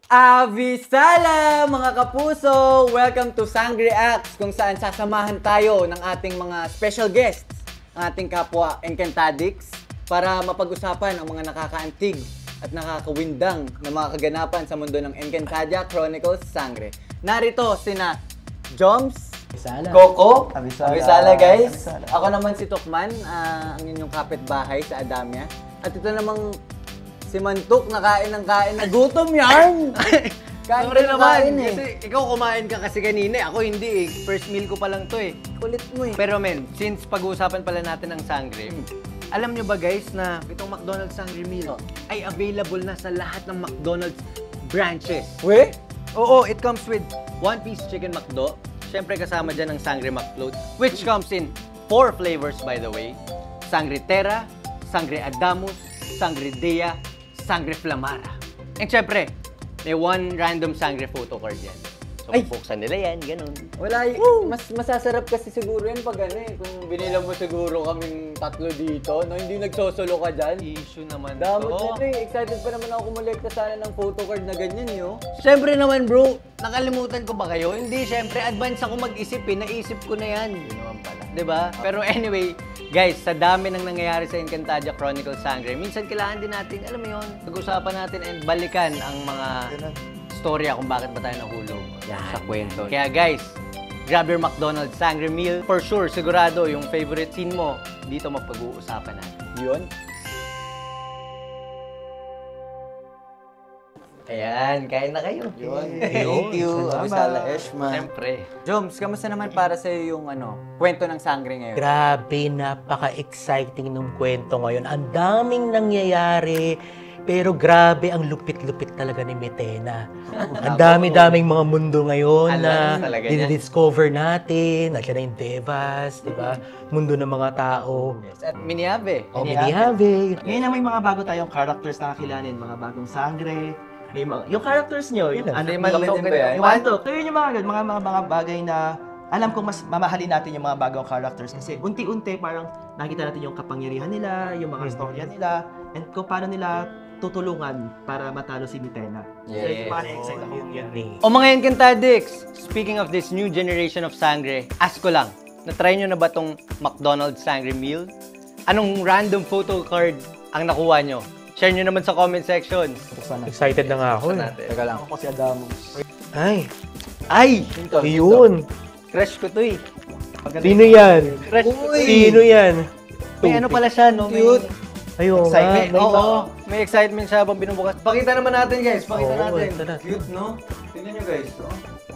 Avisala mga kapuso! Welcome to Sangre Acts kung saan sasamahan tayo ng ating mga special guests, ang ating kapwa Encantadix para mapag-usapan ang mga nakakaantig at nakakawindang na mga kaganapan sa mundo ng Encantadia Chronicles Sangre. Narito sina Joms, Avisala. Coco, Avisala guys. Avisala. Ako naman si Tokman, ang inyong kapitbahay sa Adamya. At ito namang si Mantok, nakain ng kain. Nagutom yan! Kain Sorry naman, eh. kasi ikaw kumain ka kasi kanina, ako hindi eh. First meal ko pa lang to eh. Kulit mo eh. Pero men, since pag-uusapan pala natin ang Sangre, alam nyo ba guys na itong McDonald's Sangre Meal ay available na sa lahat ng McDonald's branches. We? Oo, it comes with one-piece chicken McDo. Siyempre kasama dyan ang Sangre McFloat, which comes in 4 flavors by the way. Sangre Terra, Sangre Adamus, Sangre Dea, Sangre Flamara. And syempre, may one random Sangre photo card yan. So, buksan nila yan, ganun. Wala mas masasarap kasi siguro yan pag ano eh. Kung binila mo siguro kaming tatlo dito, no? Hindi nagsosolo ka dyan. Issue naman Damot to. na eh. Excited pa naman ako kumolekta sana ng photo card na ganyan yo. Syempre naman bro, nakalimutan ko ba kayo? Hindi, syempre, advance ako mag-isip eh. Naisip ko na yan. Yun naman pala. Diba? Pero anyway, guys, sa dami ng nangyayari sa Encantadia Chronicles Sangre, minsan kailangan din natin, alam mo yun, pag-usapan natin and balikan ang mga storya kung bakit ba tayo nahulog sa kwento. Kaya guys, grab your McDonald's Sangre Meal. For sure, sigurado, yung favorite scene mo, dito mapag-uusapan natin. Yun. Ayan, kain na kayo. Yun. Thank you, Avisala Eshma. Siyempre. Joms, kamusta naman para sa'yo yung kwento ng Sangre ngayon? Grabe, napaka-exciting nung kwento ngayon. Ang daming nangyayari, pero grabe ang lupit-lupit talaga ni Metena. Ang dami-daming mga mundo ngayon na dinidiscover natin. Nandiyan na yung Devas, di ba? Mundo ng mga tao. At Miniave. O, Miniave. Ngayon na may mga bago tayong characters na kakilanin, mga bagong Sangre. May yung characters nyo, yung yung Mantok. So yun yung mga bagay na alam kong mas mamahalin natin yung mga bagong characters kasi unti-unti parang nakita natin yung kapangyarihan nila, yung mga storya nila, and kung paano nila tutulungan para matalo si Metena. Yes. So parang excited ako. O mga Encantadix, speaking of this new generation of Sangre, ask ko lang, na-try nyo na ba tong McDonald's Sangre Meal? Anong random photo card ang nakuha nyo? Share nyo naman sa comment section. Excited na nga ako. Teka lang. Ako si Adamus. Ay, Ay! yun. Crush ko to eh. Sino yan? Crush ko to eh. Sino yan? May ano pala siya, no? Cute. Ayun Excitement. Oo, may excitement siya habang binubukas. Pakita naman natin guys, pakita Oo, natin. ito na. Cute, no? Tingnan nyo guys.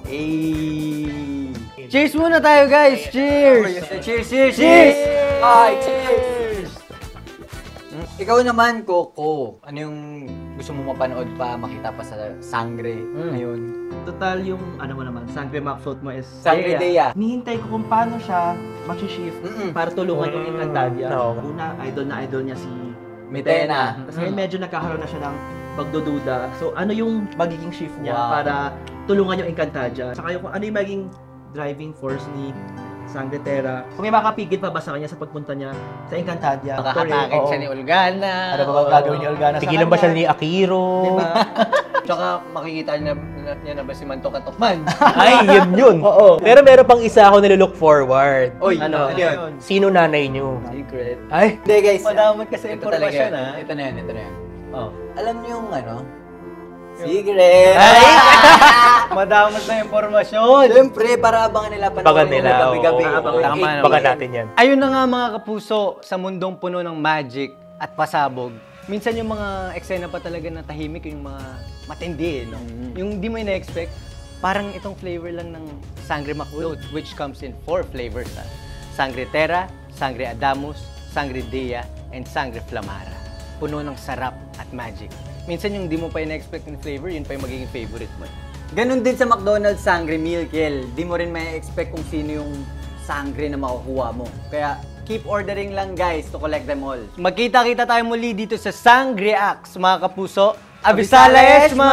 Hey. Cheers muna tayo guys! Cheers! Cheers, cheers, Cheers! Ay, cheers! Ikaw naman, Coco. Ano yung gusto mo mapanood pa, makita pa sa Sangre ngayon? Total yung ano mo naman, Sangre McFloat mo is Sangre Dea. Nihintay ko kung paano siya mag-shift para tulungan yung Encantadia. Oo. Una, idol na si Metena. Tapos ngayon medyo nagkakaroon na siya ng pagdududa. So ano yung magiging shift niya Wow. para tulungan yung Encantadia? Saka yung ano yung magiging driving force ni Sangre Terra. Kung may makapigil pa ba sa kanya sa pagpunta niya sa Encantadia? Makakatakin siya ni Olgana. Ano ba gagawin ni Olgana sa Tigilan ba siya ni Akiro? Diba? Tsaka makikita niya na ba si Mantok at Tokman? Ay, yun. Oo. Pero meron pang isa ako nililook forward. Oy, Ano? yun? Sino nanay niyo? Secret. Ay, Hindi guys. Madamot kasi Ito talaga impormasyon yun. ha. Ito na yun, ito na yun. Oh. Alam niyo yung Secret! Ay! Madamot na impormasyon. Siyempre, para abangan nila panoorin Abangan nila, mo gabi-gabi. oo. Oo. Tama naman. baka natin yan. Ayun na nga mga kapuso, sa mundong puno ng magic at pasabog, minsan yung mga eksena pa talaga na tahimik, yung mga matindi, no? Yung di mo ina-expect, parang itong flavor lang ng Sangre McFloat, which comes in 4 flavors. Ha? Sangre Terra, Sangre Adamus, Sangre Dea, and Sangre Flamara. Puno ng sarap at magic. Minsan yung di mo pa ina-expect yung flavor, yun pa yung magiging favorite mo. Ganon din sa McDonald's Sangre Meal, Kel. Di mo rin may expect kung sino yung sangre na makukuha mo. Kaya, keep ordering lang guys to collect them all. Magkita-kita tayo muli dito sa Sangre Acts, mga kapuso. Avisala Eshma!